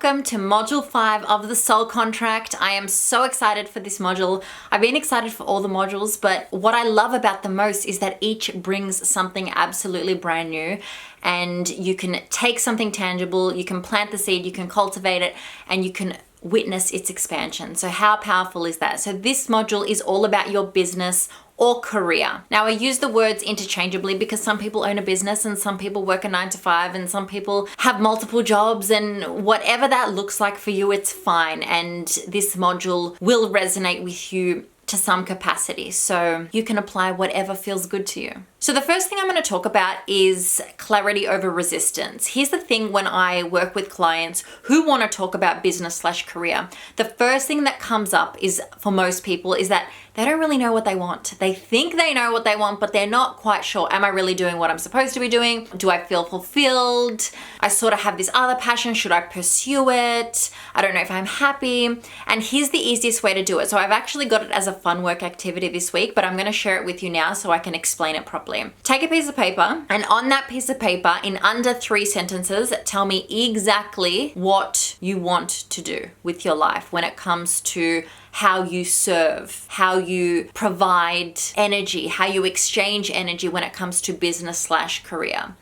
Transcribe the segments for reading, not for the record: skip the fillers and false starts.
Welcome to Module 5 of the Soul Contract. I am so excited for this module. I've been excited for all the modules, but what I love about them most is that each brings something absolutely brand new, and you can take something tangible, you can plant the seed, you can cultivate it, and you can witness its expansion. So how powerful is that? So this module is all about your business or career. Now I use the words interchangeably because some people own a business and some people work a 9 to 5 and some people have multiple jobs, and whatever that looks like for you, it's fine. And this module will resonate with you to some capacity. So you can apply whatever feels good to you. So the first thing I'm going to talk about is clarity over resistance. Here's the thing: when I work with clients who want to talk about business/career, the first thing that comes up is, for most people, is that they don't really know what they want. They think they know what they want, but they're not quite sure. Am I really doing what I'm supposed to be doing? Do I feel fulfilled? I sort of have this other passion. Should I pursue it? I don't know if I'm happy. And here's the easiest way to do it. So I've actually got it as a fun work activity this week, but I'm going to share it with you now so I can explain it properly. Take a piece of paper, and on that piece of paper, in under 3 sentences, tell me exactly what you want to do with your life when it comes to how you serve, how you provide energy, how you exchange energy when it comes to business/career.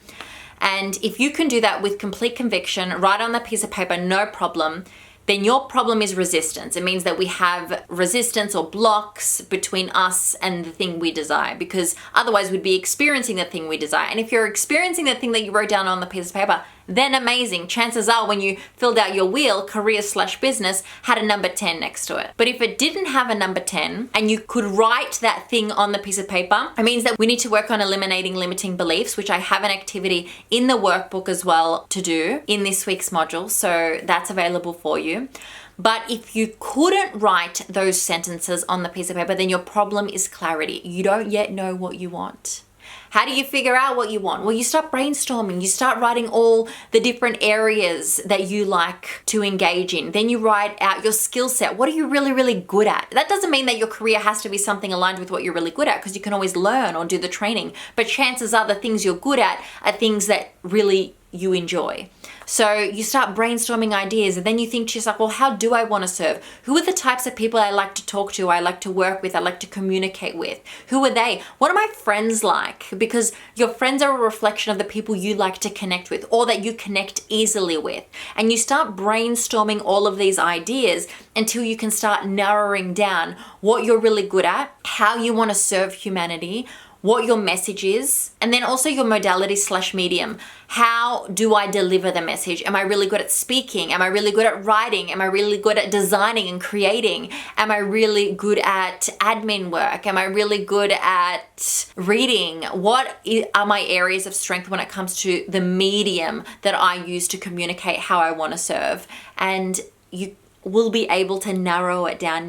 And if you can do that with complete conviction, right on that piece of paper, no problem, then your problem is resistance. It means that we have resistance or blocks between us and the thing we desire, because otherwise we'd be experiencing the thing we desire. And if you're experiencing the thing that you wrote down on the piece of paper, then amazing. Chances are when you filled out your wheel, career/business had a number 10 next to it. But if it didn't have a number 10 and you could write that thing on the piece of paper, it means that we need to work on eliminating limiting beliefs, which I have an activity in the workbook as well to do in this week's module. So that's available for you. But if you couldn't write those sentences on the piece of paper, then your problem is clarity. You don't yet know what you want. How do you figure out what you want? Well, you start brainstorming. You start writing all the different areas that you like to engage in. Then you write out your skill set. What are you really, really good at? That doesn't mean that your career has to be something aligned with what you're really good at, because you can always learn or do the training. But chances are the things you're good at are things that really you enjoy. So you start brainstorming ideas, and then you think to yourself, well, how do I want to serve? Who are the types of people I like to talk to, I like to work with, I like to communicate with? Who are they? What are my friends like? Because your friends are a reflection of the people you like to connect with, or that you connect easily with. And you start brainstorming all of these ideas until you can start narrowing down what you're really good at, how you want to serve humanity, what your message is, and then also your modality/medium. How do I deliver the message? Am I really good at speaking? Am I really good at writing? Am I really good at designing and creating? Am I really good at admin work? Am I really good at reading? What are my areas of strength when it comes to the medium that I use to communicate how I want to serve? And you will be able to narrow it down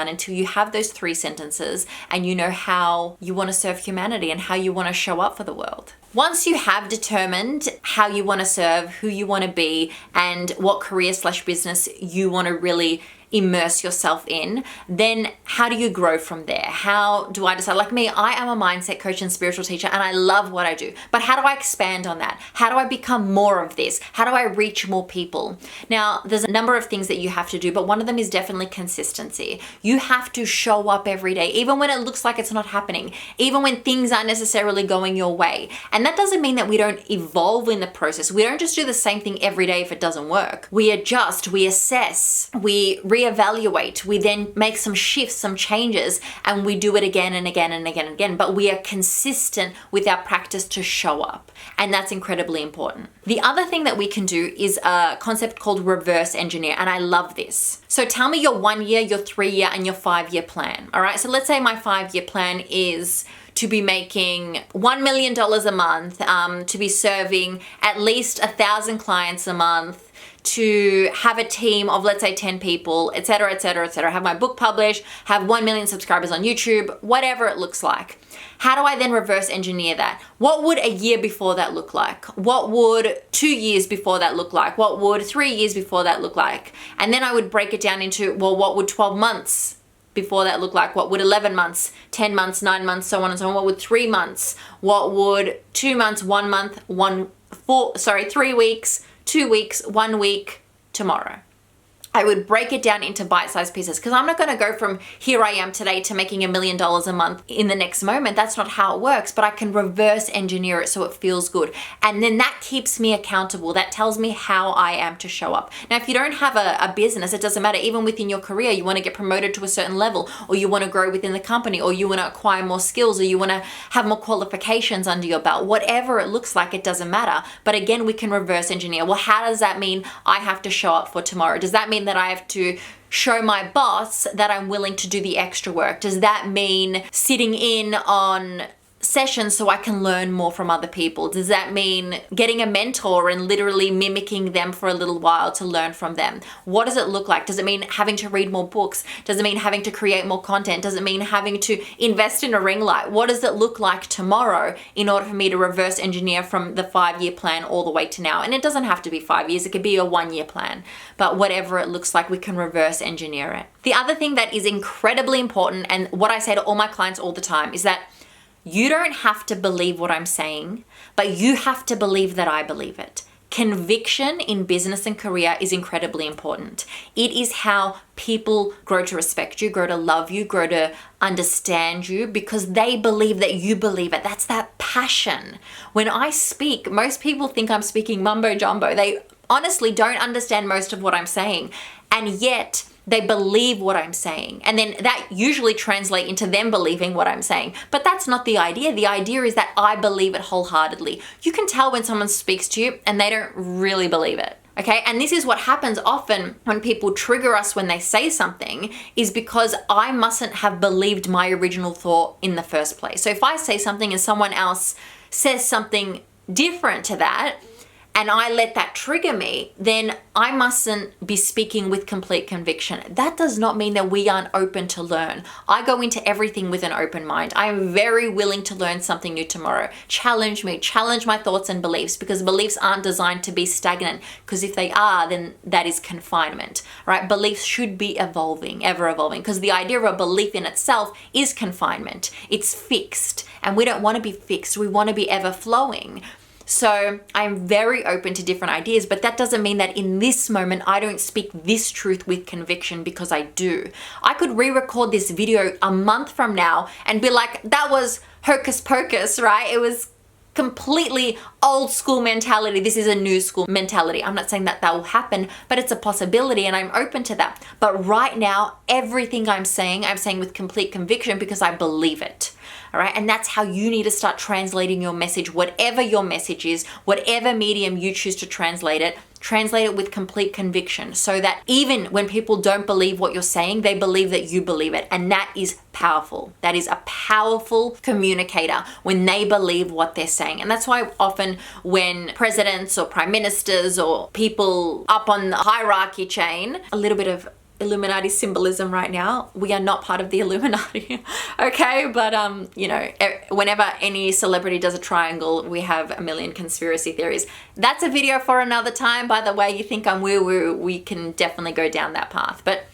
until you have those 3 sentences and you know how you want to serve humanity and how you want to show up for the world. Once you have determined how you want to serve, who you want to be, and what career/business you want to really immerse yourself in, then how do you grow from there? How do I decide? Like me, I am a mindset coach and spiritual teacher, and I love what I do. But how do I expand on that? How do I become more of this? How do I reach more people? Now, there's a number of things that you have to do, but one of them is definitely consistency. You have to show up every day, even when it looks like it's not happening, even when things aren't necessarily going your way. And that doesn't mean that we don't evolve in the process. We don't just do the same thing every day if it doesn't work. We adjust, we assess, we reevaluate, we then make some shifts, some changes, and we do it again and again and again and again. But we are consistent with our practice to show up. And that's incredibly important. The other thing that we can do is a concept called reverse engineer. And I love this. So tell me your 1 year, your 3 year, and your 5 year plan. All right. So let's say my 5 year plan is to be making $1 million a month, to be serving at least 1,000 clients a month, to have a team of, let's say, 10 people, etc., etc., etc., have my book published, have 1 million subscribers on YouTube, whatever it looks like. How do I then reverse engineer that? What would a year before that look like? What would 2 years before that look like? What would 3 years before that look like? And then I would break it down into, well, what would 12 months before that look like? What would 11 months, 10 months, 9 months, so on and so on? What would 3 months? What would 2 months, 1 month, 3 weeks, 2 weeks, 1 week, to tomorrow. I would break it down into bite-sized pieces because I'm not going to go from here I am today to making $1 million a month in the next moment. That's not how it works, but I can reverse engineer it so it feels good. And then that keeps me accountable. That tells me how I am to show up. Now, if you don't have a business, it doesn't matter. Even within your career, you want to get promoted to a certain level, or you want to grow within the company, or you want to acquire more skills, or you want to have more qualifications under your belt. Whatever it looks like, it doesn't matter. But again, we can reverse engineer. Well, how does that mean I have to show up for tomorrow? Does that mean that I have to show my boss that I'm willing to do the extra work? Does that mean sitting in on sessions so I can learn more from other people? Does that mean getting a mentor and literally mimicking them for a little while to learn from them? What does it look like? Does it mean having to read more books? Does it mean having to create more content? Does it mean having to invest in a ring light? What does it look like tomorrow in order for me to reverse engineer from the 5-year plan all the way to now? And it doesn't have to be 5 years, it could be a 1-year plan, but whatever it looks like, we can reverse engineer it. The other thing that is incredibly important, and what I say to all my clients all the time, is that you don't have to believe what I'm saying, but you have to believe that I believe it. Conviction in business and career is incredibly important. It is how people grow to respect you, grow to love you, grow to understand you, because they believe that you believe it. That's that passion. When I speak, most people think I'm speaking mumbo jumbo. They honestly don't understand most of what I'm saying, and yet they believe what I'm saying. And then that usually translates into them believing what I'm saying. But that's not the idea. The idea is that I believe it wholeheartedly. You can tell when someone speaks to you and they don't really believe it. Okay, and this is what happens often when people trigger us when they say something, is because I mustn't have believed my original thought in the first place. So if I say something and someone else says something different to that, and I let that trigger me, then I mustn't be speaking with complete conviction. That does not mean that we aren't open to learn. I go into everything with an open mind. I am very willing to learn something new tomorrow. Challenge me, challenge my thoughts and beliefs, because beliefs aren't designed to be stagnant, because if they are, then that is confinement, right? Beliefs should be evolving, ever evolving, because the idea of a belief in itself is confinement. It's fixed, and we don't want to be fixed. We want to be ever flowing. So I'm very open to different ideas, but that doesn't mean that in this moment I don't speak this truth with conviction, because I do. I could re-record this video a month from now and be like, that was hocus pocus, right? It was completely old school mentality. This is a new school mentality. I'm not saying that that will happen, but it's a possibility, and I'm open to that. But right now, everything I'm saying with complete conviction, because I believe it. All right. And that's how you need to start translating your message, whatever your message is, whatever medium you choose to translate it with complete conviction, so that even when people don't believe what you're saying, they believe that you believe it. And that is powerful. That is a powerful communicator, when they believe what they're saying. And that's why often when presidents or prime ministers or people up on the hierarchy chain, a little bit of Illuminati symbolism right now. We are not part of the Illuminati, okay? But, whenever any celebrity does a triangle, we have a million conspiracy theories. That's a video for another time. By the way, you think I'm woo-woo, we can definitely go down that path. But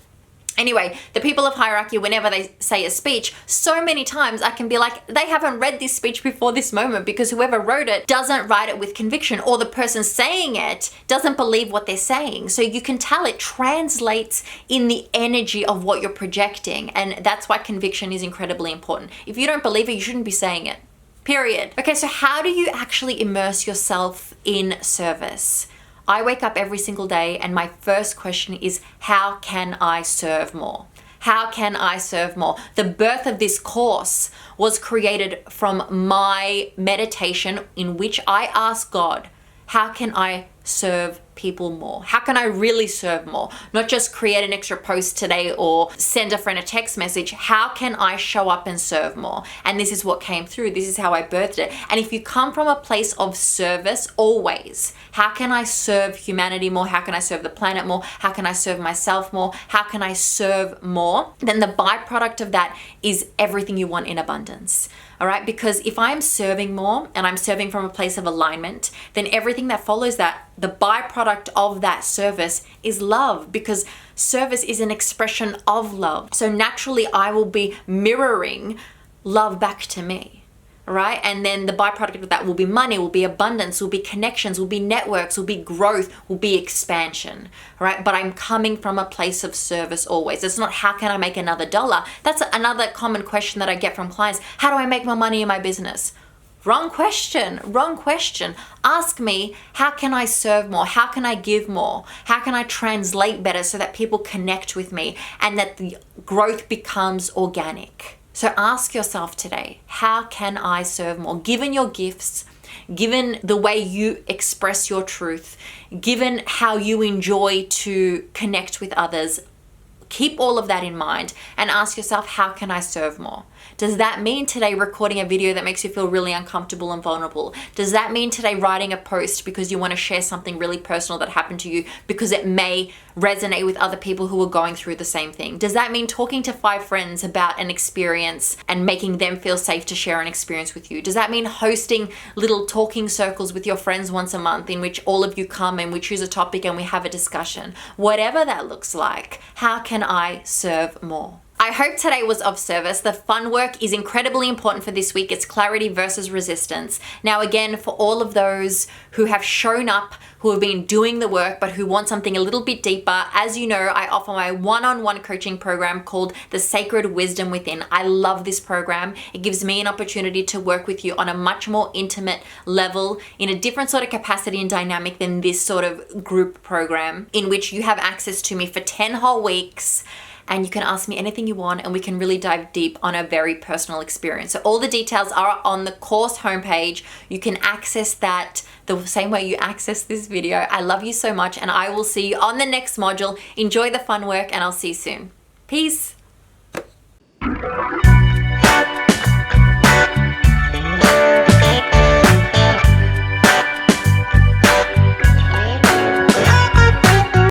anyway, the people of hierarchy, whenever they say a speech, so many times I can be like, they haven't read this speech before this moment, because whoever wrote it doesn't write it with conviction, or the person saying it doesn't believe what they're saying. So you can tell it translates in the energy of what you're projecting. And that's why conviction is incredibly important. If you don't believe it, you shouldn't be saying it. Period. Okay, so how do you actually immerse yourself in service? I wake up every single day and my first question is, how can I serve more? How can I serve more? The birth of this course was created from my meditation, in which I asked God, how can I serve people more? How can I really serve more? Not just create an extra post today or send a friend a text message. How can I show up and serve more? And this is what came through. This is how I birthed it. And if you come from a place of service always, how can I serve humanity more? How can I serve the planet more? How can I serve myself more? How can I serve more? Then the byproduct of that is everything you want in abundance. All right, because if I'm serving more and I'm serving from a place of alignment, then everything that follows that, the byproduct of that service is love, because service is an expression of love. So naturally, I will be mirroring love back to me. right? And then the byproduct of that will be money, will be abundance, will be connections, will be networks, will be growth, will be expansion, right? But I'm coming from a place of service always. It's not how can I make another dollar? That's another common question that I get from clients. How do I make more money in my business? Wrong question, wrong question. Ask me, how can I serve more? How can I give more? How can I translate better so that people connect with me and that the growth becomes organic? So ask yourself today, how can I serve more? Given your gifts, given the way you express your truth, given how you enjoy to connect with others, keep all of that in mind and ask yourself, how can I serve more? Does that mean today recording a video that makes you feel really uncomfortable and vulnerable? Does that mean today writing a post because you want to share something really personal that happened to you because it may resonate with other people who are going through the same thing? Does that mean talking to 5 friends about an experience and making them feel safe to share an experience with you? Does that mean hosting little talking circles with your friends once a month in which all of you come and we choose a topic and we have a discussion? Whatever that looks like, how can I serve more? I hope today was of service. The fun work is incredibly important for this week. It's clarity versus resistance. Now, again, for all of those who have shown up, who have been doing the work, but who want something a little bit deeper, as you know, I offer my one-on-one coaching program called The Sacred Wisdom Within. I love this program. It gives me an opportunity to work with you on a much more intimate level, in a different sort of capacity and dynamic than this sort of group program, in which you have access to me for 10 whole weeks. And you can ask me anything you want and we can really dive deep on a very personal experience. So all the details are on the course homepage. You can access that the same way you access this video. I love you so much and I will see you on the next module. Enjoy the fun work and I'll see you soon. Peace.